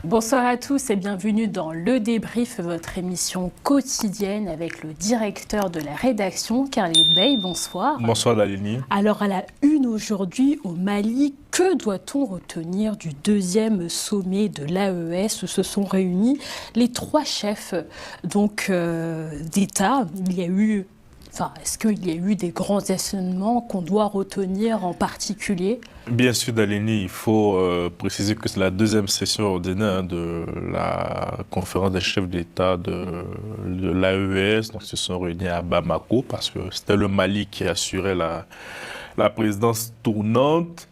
Bonsoir à tous et bienvenue dans Le Débrief, votre émission quotidienne avec le directeur de la rédaction, Khaled Bey. Bonsoir. Bonsoir Lalini. Alors à la une aujourd'hui au Mali, que doit-on retenir du deuxième sommet de l'AES où se sont réunis les trois chefs d'État? Est-ce qu'il y a eu des grands événements qu'on doit retenir en particulier? Bien sûr, Dalini, il faut préciser que c'est la deuxième session ordinaire de la conférence des chefs d'État de l'AES. Donc, ils se sont réunis à Bamako parce que c'était le Mali qui assurait la présidence tournante.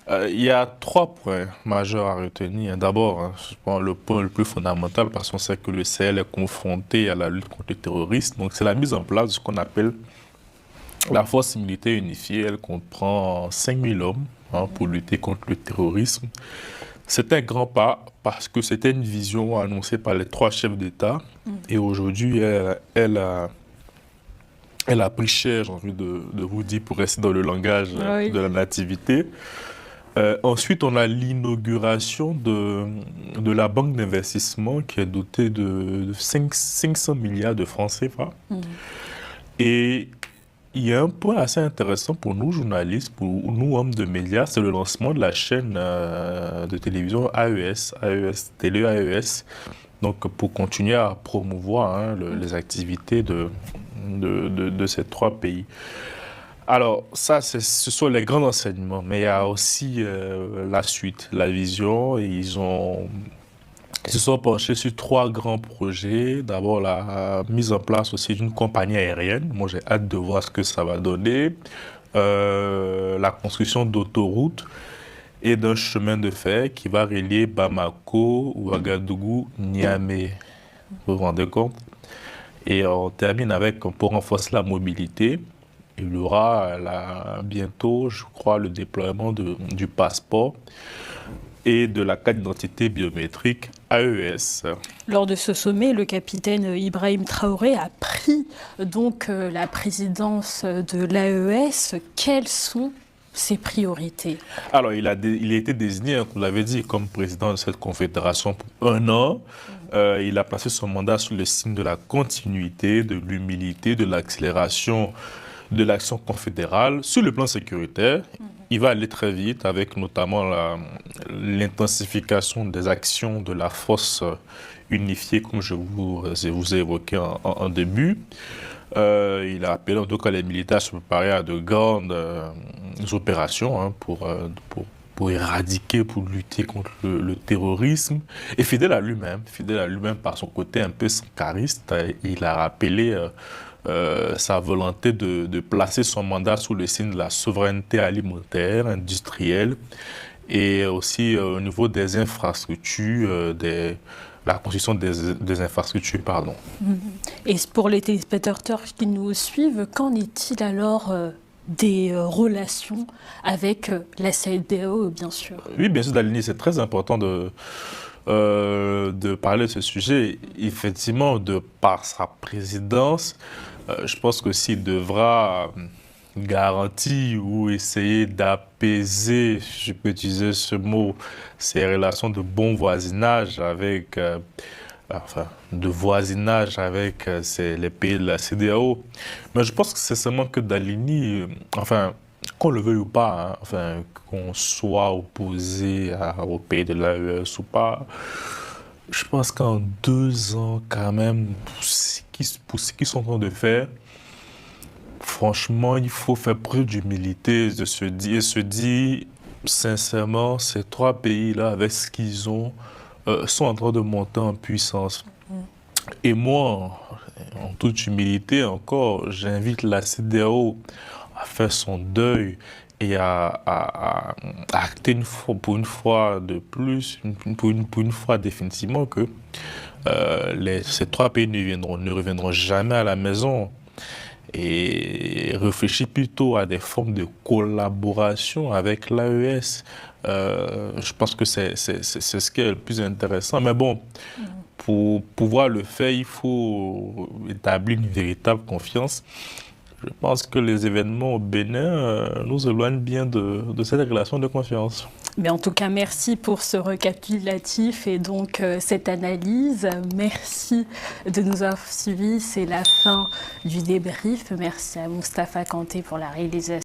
Il y a trois points majeurs à retenir. D'abord, je pense le point le plus fondamental, parce qu'on sait que le Sahel est confronté à la lutte contre le terrorisme. Donc, c'est la mise en place de ce qu'on appelle la force militaire unifiée. Elle comprend 5000 hommes pour lutter contre le terrorisme. C'est un grand pas parce que c'était une vision annoncée par les trois chefs d'État. Et aujourd'hui, elle a pris cher, j'ai envie de vous dire, pour rester dans le langage de la nativité. Ensuite, on a l'inauguration de la banque d'investissement qui est dotée de 500 milliards de francs CFA. Et il y a un point assez intéressant pour nous, journalistes, pour nous, hommes de médias, c'est le lancement de la chaîne de télévision Télé AES, donc pour continuer à promouvoir les activités de ces trois pays. Alors, ça, ce sont les grands enseignements, mais il y a aussi la suite, la vision. Et ils se sont penchés sur trois grands projets. D'abord, la mise en place aussi d'une compagnie aérienne. Moi, j'ai hâte de voir ce que ça va donner. La construction d'autoroutes et d'un chemin de fer qui va relier Bamako, Ouagadougou, Niamey. Vous vous rendez compte? Et on termine avec, pour renforcer la mobilité, il y aura bientôt, je crois, le déploiement du passeport et de la carte d'identité biométrique AES. Lors de ce sommet, le capitaine Ibrahim Traoré a pris la présidence de l'AES. Quelles sont ses priorités? Alors, il a été désigné, vous l'avez dit, comme président de cette confédération pour 1 an. Il a placé son mandat sous le signe de la continuité, de l'humilité, de l'accélération de l'action confédérale. Sur le plan sécuritaire, il va aller très vite avec notamment l'intensification des actions de la force unifiée, comme je vous ai évoqué en début. Il a appelé en tout cas les militaires à se préparer à de grandes opérations pour éradiquer, pour lutter contre le terrorisme. Et fidèle à lui-même par son côté un peu sankariste, il a rappelé sa volonté de placer son mandat sous le signe de la souveraineté alimentaire, industrielle, et aussi au niveau des infrastructures, la construction des infrastructures, pardon. Et pour les téléspectateurs qui nous suivent, qu'en est-il alors des relations avec la CEDEAO, bien sûr? Oui, bien sûr, Dalini, c'est très important de parler de ce sujet. Effectivement, de par sa présidence, je pense que s'il devra garantir ou essayer d'apaiser, je peux utiliser ce mot, ces relations de bon voisinage avec, les pays de la CEDEAO. Mais je pense que c'est seulement que Dalini, qu'on le veuille ou pas, qu'on soit opposé aux pays de l'AES ou pas, je pense qu'en 2 ans, quand même, pour ce qu'ils sont en train de faire, franchement, il faut faire preuve d'humilité, de se dire, sincèrement, ces trois pays-là, avec ce qu'ils ont, sont en train de monter en puissance. Et moi, en toute humilité encore, j'invite la CEDEAO à faire son deuil et à acter pour une fois de plus, pour une fois définitivement que ces trois pays ne reviendront jamais à la maison, et réfléchir plutôt à des formes de collaboration avec l'AES. Je pense que c'est ce qui est le plus intéressant. Mais bon, pour pouvoir le faire, il faut établir une véritable confiance. Je pense que les événements au Bénin nous éloignent bien de cette relation de confiance. Mais en tout cas, merci pour ce récapitulatif et donc cette analyse. Merci de nous avoir suivis. C'est la fin du débrief. Merci à Moustapha Kanté pour la réalisation.